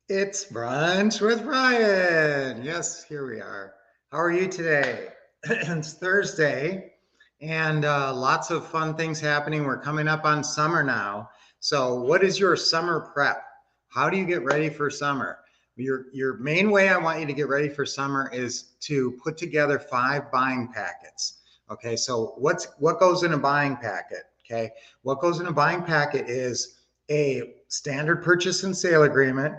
It's brunch with Ryan. Yes, here we are. How are you today? It's Thursday, and lots of fun things happening. We're coming up on summer now. So, what is your summer prep? How do you get ready for summer? Your main way I want you to get ready for summer is to put together 5 buying packets. Okay, so what goes in a buying packet? Okay, what goes in a buying packet is a standard purchase and sale agreement.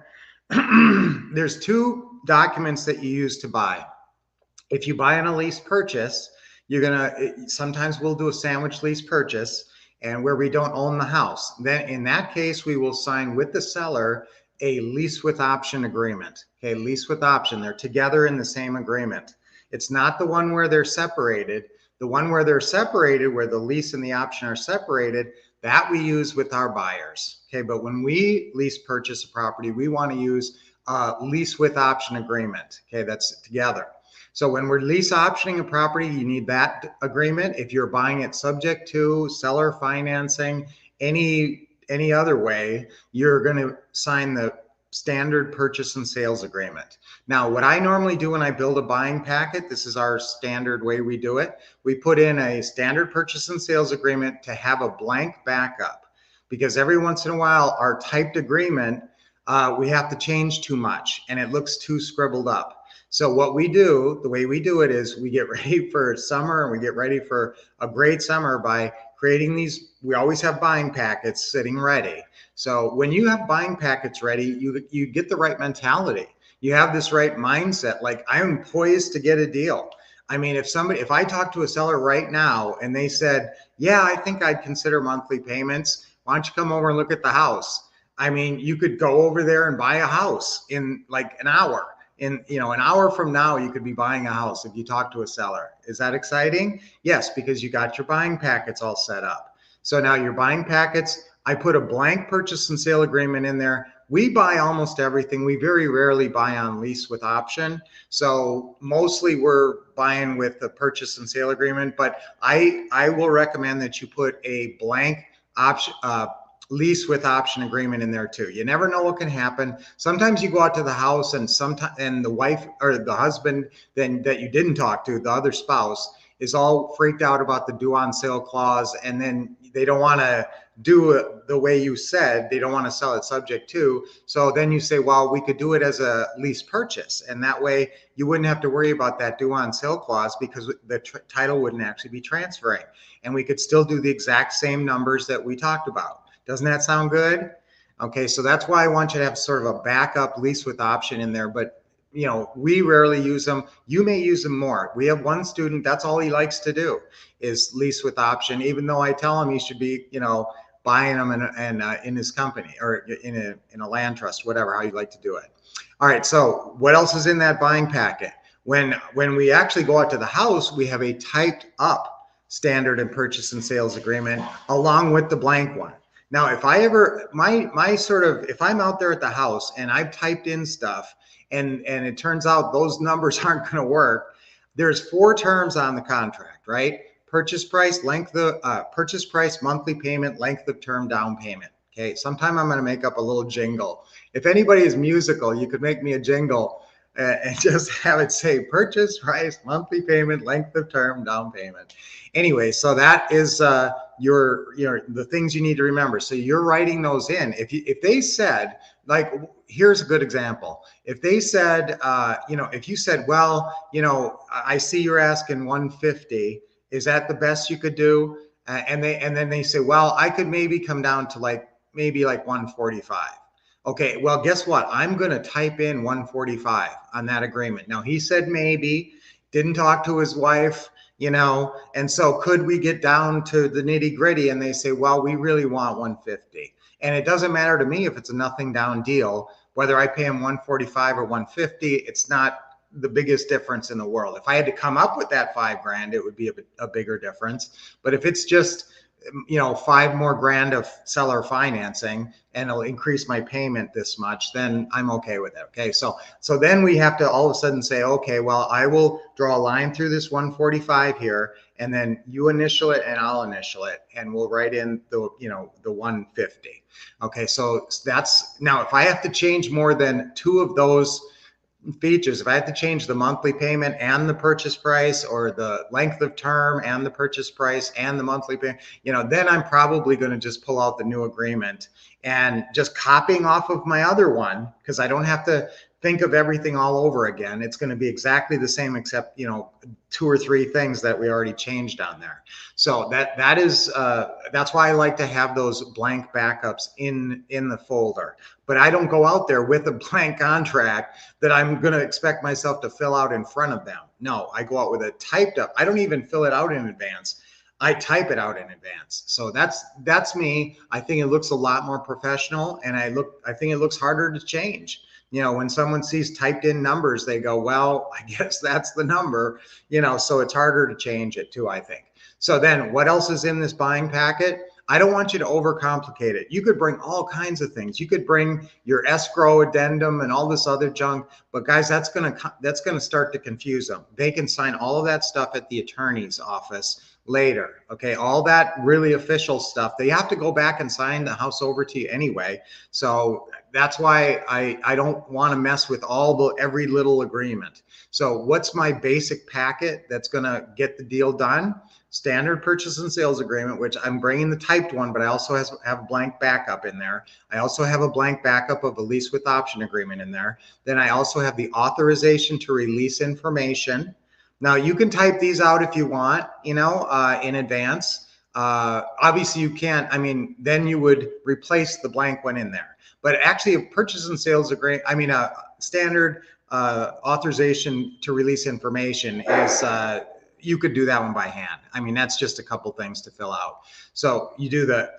There's 2 documents that you use to buy. If you buy on a lease purchase, you're gonna sometimes we'll do a sandwich lease purchase and where we don't own the house. Then in that case, we will sign with the seller a lease with option agreement. Okay, lease with option. They're together in the same agreement. It's not the one where they're separated. The one where they're separated, where the lease and the option are separated, that we use with our buyers. Okay, but when we lease purchase a property, we want to use a lease with option agreement. Okay, that's together. So when we're lease optioning a property, you need that agreement. If you're buying it subject to seller financing, any other way, you're going to sign the standard purchase and sales agreement. Now, what I normally do when I build a buying packet, this is our standard way we do it. We put in a standard purchase and sales agreement to have a blank backup because every once in a while, our typed agreement, we have to change too much and it looks too scribbled up. So what we do, the way we do it is we get ready for summer and we get ready for a great summer by creating these. We always have buying packets sitting ready. So when you have buying packets ready, you get the right mentality. You have this right mindset, like I'm poised to get a deal. I mean, if I talk to a seller right now and they said, yeah, I think I'd consider monthly payments, why don't you come over and look at the house? I mean, you could go over there and buy a house in like an hour. In an hour from now, you could be buying a house if you talk to a seller. Is that exciting? Yes, because you got your buying packets all set up. So now your buying packets, I put a blank purchase and sale agreement in there. We buy almost everything. We very rarely buy on lease with option. So mostly we're buying with the purchase and sale agreement, but I will recommend that you put a blank option, lease with option agreement in there too. You never know what can happen. Sometimes you go out to the house and the wife or the husband then that you didn't talk to, the other spouse, is all freaked out about the due on sale clause, and then they don't want to do it the way you said. They don't want to sell it subject to. So then you say, well, we could do it as a lease purchase, and that way you wouldn't have to worry about that due on sale clause because the title wouldn't actually be transferring, and we could still do the exact same numbers that we talked about. Doesn't that sound good? Okay, so that's why I want you to have sort of a backup lease with option in there, but we rarely use them. You may use them more. We have one student, that's all he likes to do is lease with option, even though I tell him he should be, buying them in his company or in a land trust, whatever, how you like to do it. All right, so what else is in that buying packet? When we actually go out to the house, we have a typed up standard and purchase and sales agreement along with the blank one. Now, if I ever, if I'm out there at the house and I've typed in stuff and it turns out those numbers aren't going to work, there's 4 terms on the contract, right? Purchase price, purchase price, monthly payment, length of term, down payment. Okay, sometime I'm going to make up a little jingle. If anybody is musical, you could make me a jingle and just have it say purchase price, monthly payment, length of term, down payment. Anyway, so that is the things you need to remember. So you're writing those in. If they said, like, here's a good example. If they said, if you said, well, I see you're asking 150, is that the best you could do? And then they say, well, I could maybe come down to maybe 145. Okay, well, guess what? I'm going to type in 145 on that agreement. Now, he said maybe, didn't talk to his wife, and so could we get down to the nitty gritty? And they say, well, we really want 150. And it doesn't matter to me if it's a nothing down deal, whether I pay him 145 or 150, it's not the biggest difference in the world. If I had to come up with that $5,000, it would be a bigger difference. But if it's just $5 more grand of seller financing and it'll increase my payment this much, then I'm okay with it. Okay, so then we have to all of a sudden say, okay, well, I will draw a line through this 145 here, and then you initial it and I'll initial it, and we'll write in the 150. Okay, so that's, now if I have to change more than 2 of those features, if I have to change the monthly payment and the purchase price, or the length of term and the purchase price and the monthly payment, then I'm probably going to just pull out the new agreement and just copying off of my other one, because I don't have to think of everything all over again. It's going to be exactly the same, except 2 or 3 things that we already changed on there. So that's why I like to have those blank backups in the folder. But I don't go out there with a blank contract that I'm going to expect myself to fill out in front of them. No, I go out with it typed up. I don't even fill it out in advance. I type it out in advance. So that's me. I think it looks a lot more professional, and I think it looks harder to change. When someone sees typed in numbers, they go, well, I guess that's the number, so it's harder to change it too, I think. So then what else is in this buying packet? I don't want you to overcomplicate it. You could bring all kinds of things. You could bring your escrow addendum and all this other junk, but guys, that's going to start to confuse them. They can sign all of that stuff at the attorney's office later. Okay, all that really official stuff, they have to go back and sign the house over to you anyway. So that's why I don't want to mess with every little agreement. So what's my basic packet that's going to get the deal done? Standard purchase and sales agreement, which I'm bringing the typed one, but I also have a blank backup in there. I also have a blank backup of a lease with option agreement in there. Then I also have the authorization to release information. Now you can type these out if you want, in advance. Obviously you can't, then you would replace the blank one in there. But actually a purchase and sales agreement, a standard authorization to release information is, you could do that one by hand. That's just a couple things to fill out. So you do the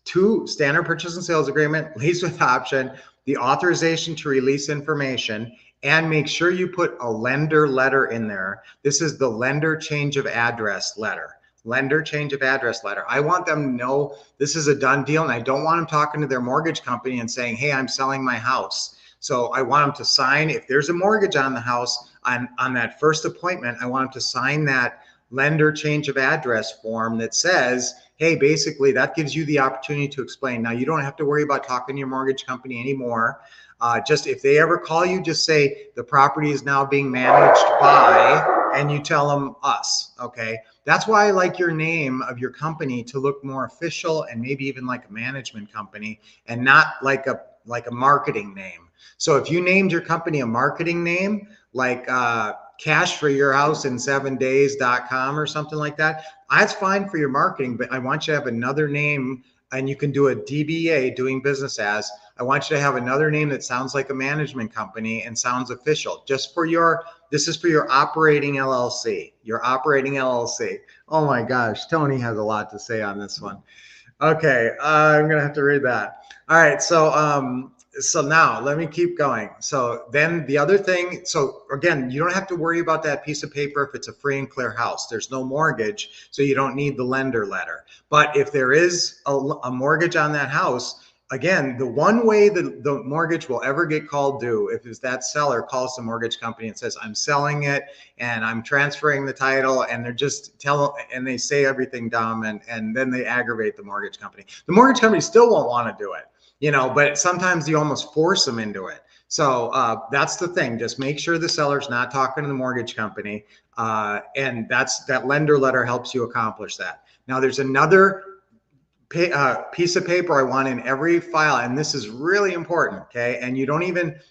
2 standard purchase and sales agreement, lease with option, the authorization to release information, and make sure you put a lender letter in there. This is the lender change of address letter. Lender change of address letter. I want them to know this is a done deal, and I don't want them talking to their mortgage company and saying, hey, I'm selling my house. So I want them to sign, if there's a mortgage on the house, on that first appointment, I want them to sign that lender change of address form that says, hey, basically that gives you the opportunity to explain. Now you don't have to worry about talking to your mortgage company anymore. Just if they ever call you, just say the property is now being managed by, and you tell them us. Okay. That's why I like your name of your company to look more official, and maybe even like a management company, and not like a marketing name. So if you named your company a marketing name, like cash for your house in 7 days.com or something like that, that's fine for your marketing, but I want you to have another name, and you can do a DBA, doing business as. I want you to have another name that sounds like a management company and sounds official. This is for your operating LLC, Oh my gosh, Tony has a lot to say on this one. Okay, I'm gonna have to read that. All right, so now let me keep going. So then the other thing, so again, you don't have to worry about that piece of paper if it's a free and clear house. There's no mortgage, so you don't need the lender letter. But if there is a mortgage on that house, again, the one way that the mortgage will ever get called due, if it's that seller calls the mortgage company and says, I'm selling it and I'm transferring the title, and they're just and they say everything dumb, and then they aggravate the mortgage company. The mortgage company still won't want to do it. But sometimes you almost force them into it. So that's the thing. Just make sure the seller's not talking to the mortgage company. And that lender letter helps you accomplish that. Now there's another piece of paper I want in every file, and this is really important. Okay. And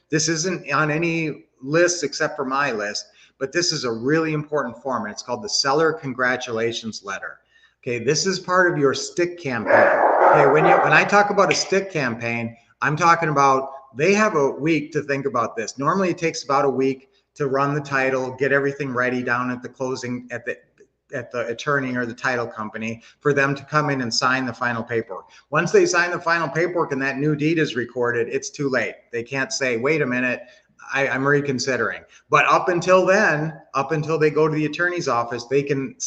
this isn't on any list except for my list, but this is a really important form. And it's called the seller congratulations letter. Okay. This is part of your stick campaign. Okay, when I talk about a stick campaign, I'm talking about they have a week to think about this. Normally it takes about a week to run the title, get everything ready down at the closing, at the attorney or the title company, for them to come in and sign the final paperwork. Once they sign the final paperwork and that new deed is recorded, it's too late. They can't say, wait a minute, I'm reconsidering. But up until then, up until they go to the attorney's office, they could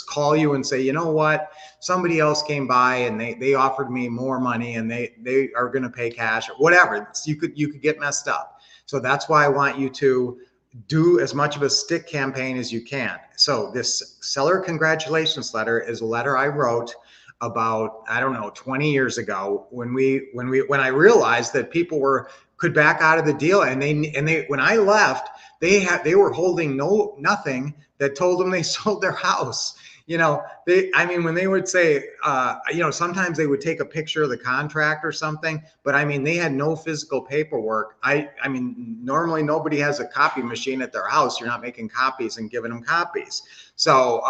call you and say, you know what, somebody else came by and they offered me more money, and they are going to pay cash or whatever. You could get messed up. So that's why I want you to do as much of a stick campaign as you can. So this seller congratulations letter is a letter I wrote about, I don't know, 20 years ago when I realized that people could back out of the deal, and they when I left, they were holding nothing that told them they sold their house. I mean, when they would say, sometimes they would take a picture of the contract or something, but I mean, they had no physical paperwork. I mean, normally nobody has a copy machine at their house. You're not making copies and giving them copies. So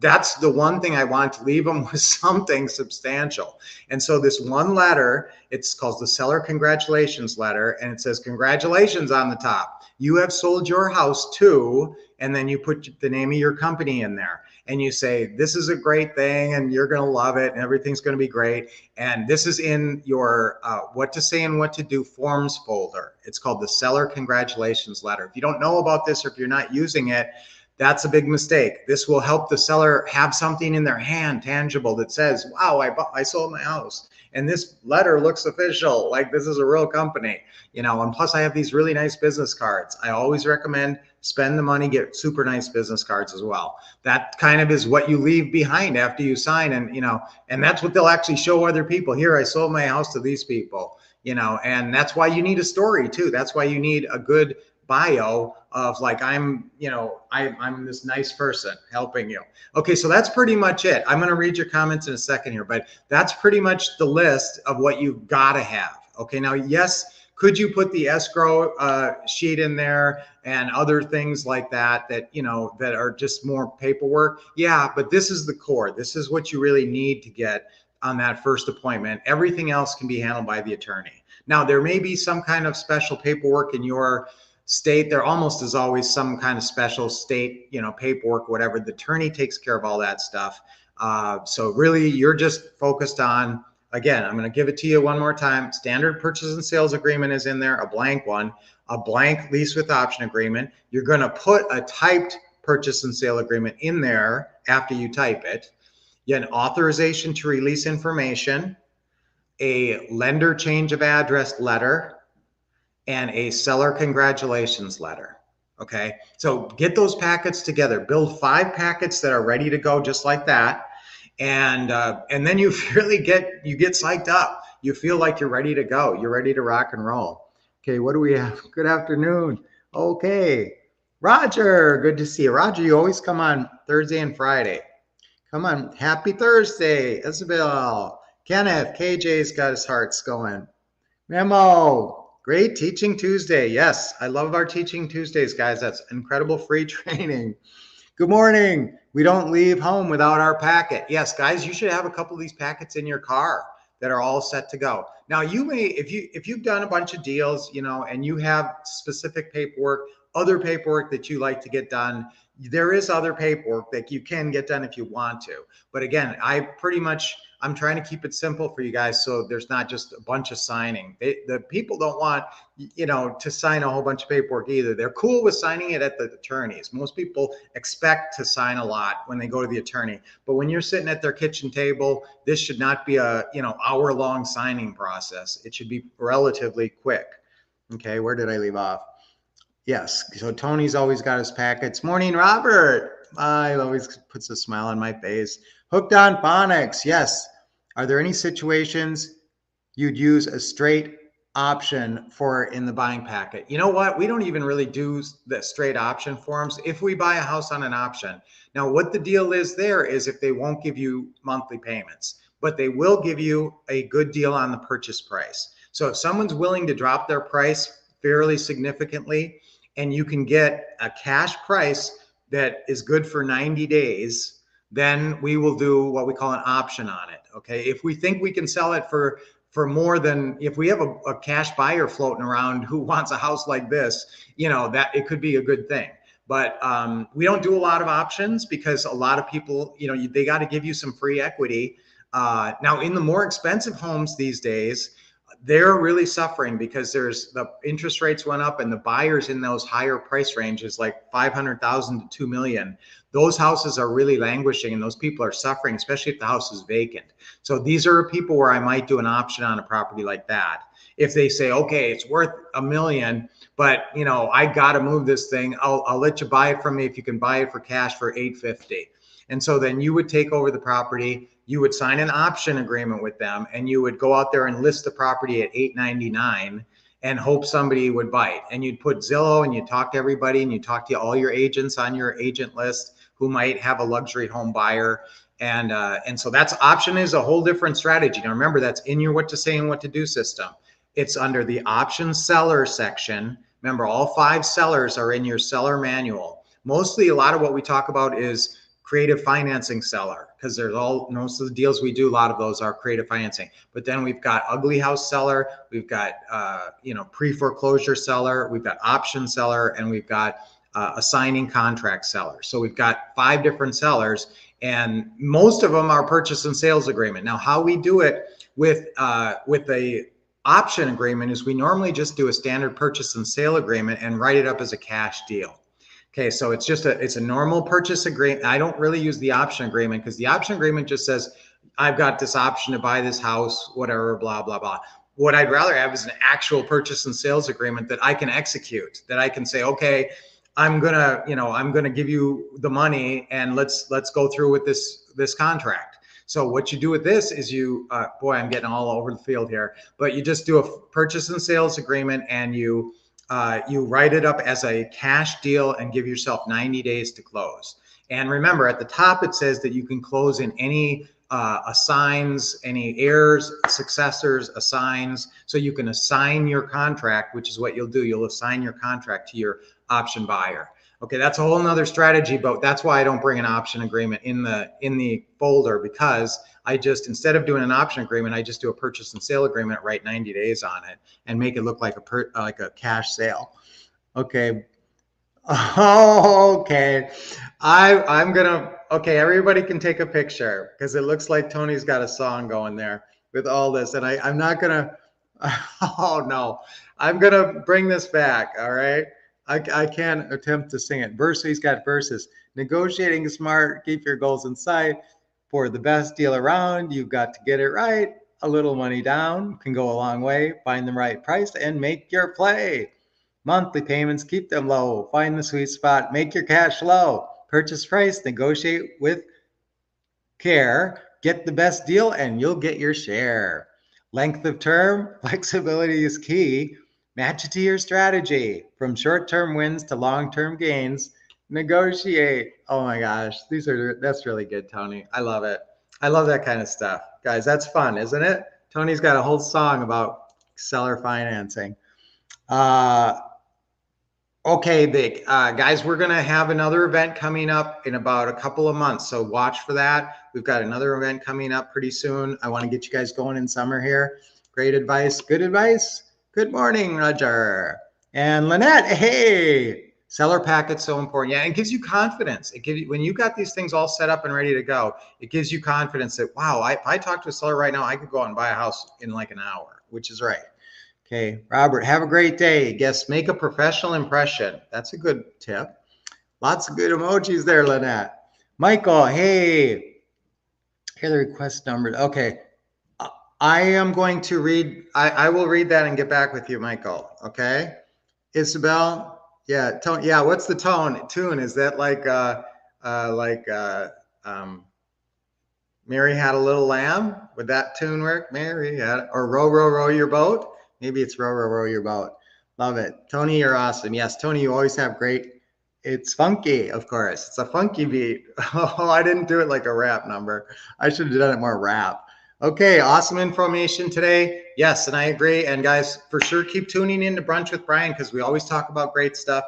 that's the one thing I want to leave them with, something substantial. And so this one letter, it's called the seller congratulations letter, and it says, congratulations on the top. You have sold your house to, and then you put the name of your company in there. And you say, this is a great thing and you're going to love it and everything's going to be great. And this is in your what to say and what to do forms folder. It's called the seller congratulations letter. If you don't know about this, or if you're not using it, that's a big mistake. This will help the seller have something in their hand, tangible, that says, wow, I sold my house. And this letter looks official, like this is a real company, and plus I have these really nice business cards. I always recommend spend the money, get super nice business cards as well. That kind of is what you leave behind after you sign. And that's what they'll actually show other people. Here, I sold my house to these people, and that's why you need a story too. That's why you need a good bio of like, I'm this nice person helping you. Okay, so that's pretty much it. I'm going to read your comments in a second here, but that's pretty much the list of what you've got to have. Okay, now, yes, could you put the escrow sheet in there and other things like that that are just more paperwork? Yeah, but this is the core. This is what you really need to get on that first appointment. Everything else can be handled by the attorney. Now, there may be some kind of special paperwork in your state. There almost is always some kind of special state, paperwork, whatever. The attorney takes care of all that stuff. So really, you're just focused on, again, I'm going to give it to you one more time. Standard purchase and sales agreement is in there, a blank one, a blank lease with option agreement. You're going to put a typed purchase and sale agreement in there after you type it. You have an authorization to release information, a lender change of address letter, and a seller congratulations letter. Okay, so get those packets together. Build 5 packets that are ready to go, just like that, and then you really get psyched up. You feel like you're ready to go. You're ready to rock and roll. Okay, what do we have? Good afternoon. Okay, Roger, good to see you. Roger, you always come on Thursday and Friday. Come on, happy Thursday, Isabel. Kenneth, KJ's got his hearts going. Memo. Great Teaching Tuesday. Yes, I love our Teaching Tuesdays, guys. That's incredible free training. Good morning. We don't leave home without our packet. Yes, guys, you should have a couple of these packets in your car that are all set to go. Now, you may, if you've done a bunch of deals, and you have specific paperwork, other paperwork that you like to get done, there is other paperwork that you can get done if you want to. But again, I'm trying to keep it simple for you guys, so there's not just a bunch of signing. The people don't want, to sign a whole bunch of paperwork either. They're cool with signing it at the attorneys. Most people expect to sign a lot when they go to the attorney. But when you're sitting at their kitchen table, this should not be a, hour-long signing process. It should be relatively quick. Okay, where did I leave off? Yes, so Tony's always got his packets. Morning, Robert. He always puts a smile on my face. Hooked on phonics. Yes. Are there any situations you'd use a straight option for in the buying packet? You know what? We don't even really do the straight option forms if we buy a house on an option. Now, what the deal is there is if they won't give you monthly payments, but they will give you a good deal on the purchase price. So if someone's willing to drop their price fairly significantly, and you can get a cash price that is good for 90 days, then we will do what we call an option on it. Okay. If we think we can sell it for more than, if we have a cash buyer floating around who wants a house like this, that it could be a good thing. But we don't do a lot of options because a lot of people, they got to give you some free equity. Now, in the more expensive homes these days, they're really suffering because the interest rates went up and the buyers in those higher price ranges, like 500,000 to 2 million, those houses are really languishing and those people are suffering, especially if the house is vacant. So these are people where I might do an option on a property like that. If they say, okay, it's worth $1 million, but I got to move this thing. I'll let you buy it from me if you can buy it for cash for $850. And so then you would take over the property. you would sign an option agreement with them, and you would go out there and list the property at $899 and hope somebody would bite. And you'd put Zillow, and you talk to everybody, and you talk to all your agents on your agent list who might have a luxury home buyer. And so that's option is a whole different strategy. Now remember, that's in your what to say and what to do system. It's under the option seller section. Remember, all 5 sellers are in your seller manual. Mostly a lot of what we talk about is creative financing seller, because there's most of the deals we do, a lot of those are creative financing. But then we've got ugly house seller, we've got pre-foreclosure seller, we've got option seller, and we've got a signing contract seller. So we've got 5 different sellers, and most of them are purchase and sales agreement. Now, how we do it with a option agreement is we normally just do a standard purchase and sale agreement and write it up as a cash deal. Okay, so it's a normal purchase agreement. I don't really use the option agreement, because the option agreement just says, I've got this option to buy this house, whatever, blah, blah, blah. What I'd rather have is an actual purchase and sales agreement that I can execute, that I can say, okay, I'm gonna give you the money, and let's go through with this contract. So what you do with this is boy, I'm getting all over the field here, but you just do a purchase and sales agreement, and you write it up as a cash deal and give yourself 90 days to close. And remember, at the top, it says that you can close in any assigns, any heirs, successors, assigns. So you can assign your contract, which is what you'll do. You'll assign your contract to your option buyer. Okay, that's a whole nother strategy, but that's why I don't bring an option agreement in the folder, because I just, instead of doing an option agreement, I just do a purchase and sale agreement, write 90 days on it, and make it look like a cash sale. Okay. Okay. Okay, everybody can take a picture, because it looks like Tony's got a song going there with all this, and I'm not gonna, oh no, I'm gonna bring this back, all right? I can't attempt to sing it. He's got verses. Negotiating smart, keep your goals in sight. For the best deal around, you've got to get it right. A little money down can go a long way. Find the right price and make your play. Monthly payments, keep them low. Find the sweet spot, make your cash flow. Purchase price, negotiate with care. Get the best deal and you'll get your share. Length of term, flexibility is key. Match it to your strategy. From short-term wins to long-term gains, negotiate. Oh my gosh, that's really good, Tony. I love it. I love that kind of stuff. Guys, that's fun, isn't it? Tony's got a whole song about seller financing. Okay, big guys, we're gonna have another event coming up in about a couple of months, so watch for that. We've got another event coming up pretty soon. I want to get you guys going in summer here. Great advice, good advice. Good morning, Roger and Lynette. Hey, seller packet's so important. Yeah, it gives you confidence. It gives you, when you got these things all set up and ready to go, it gives you confidence that, wow, if I talk to a seller right now, I could go out and buy a house in like an hour, which is right. Okay, Robert, have a great day. Guess make a professional impression. That's a good tip. Lots of good emojis there, Lynette. Michael, hey, here are the request numbers. Okay, I am going to read, I will read that and get back with you, Michael. Okay, Isabel, yeah, tone, yeah. What's the tune? Is that like Mary Had a Little Lamb? Would that tune work? Mary had, or row, row, row your boat? Maybe it's row, row, row your boat. Love it. Tony, you're awesome. Yes, Tony, you always have great. It's funky, of course. It's a funky beat. Oh, I didn't do it like a rap number. I should have done it more rap. Okay, awesome information today. Yes, and I agree. And guys, for sure, keep tuning in to Brunch with Brian, because we always talk about great stuff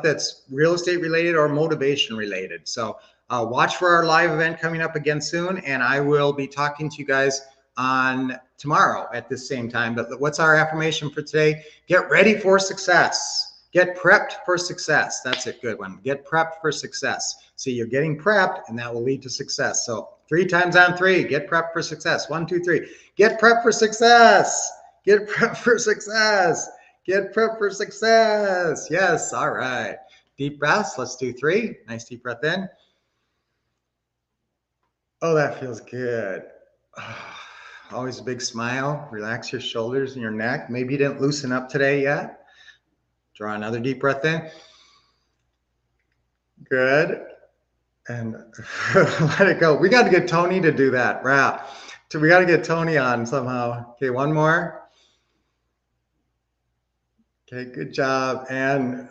that's real estate related or motivation related. So watch for our live event coming up again soon, and I will be talking to you guys on tomorrow at this same time. But what's our affirmation for today? Get ready for success. Get prepped for success. That's a good one. Get prepped for success. See, you're getting prepped, and that will lead to success. So 3 times on 3, get prepped for success. 1, 2, 3. Get prepped for success. Get prepped for success. Get prepped for success. Yes, all right. Deep breaths. Let's do 3. Nice deep breath in. Oh, that feels good. Always a big smile. Relax your shoulders and your neck. Maybe you didn't loosen up today yet. Draw another deep breath in. Good. and let it go. We got to get Tony to do that. Wrap. We got to get Tony on somehow. Okay, one more. Okay, good job. And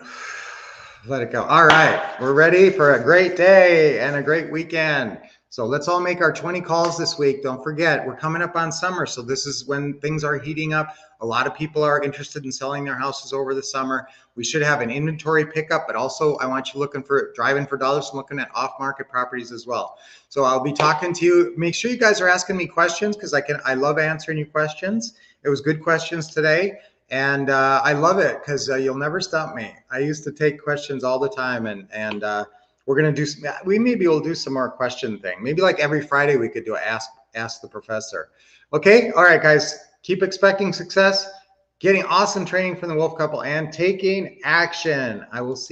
let it go. All right, we're ready for a great day and a great weekend. So let's all make our 20 calls this week. Don't forget, we're coming up on summer. So this is when things are heating up. A lot of people are interested in selling their houses over the summer. We should have an inventory pickup, but also I want you looking for driving for dollars and looking at off-market properties as well. So I'll be talking to you. Make sure you guys are asking me questions because I love answering your questions. It was good questions today. And I love it because you'll never stump me. I used to take questions all the time, and we're gonna do. We maybe we'll do some more question thing. Maybe like every Friday we could do a ask the professor. Okay, all right, guys. Keep expecting success, getting awesome training from the Wolf Couple, and taking action. I will see you.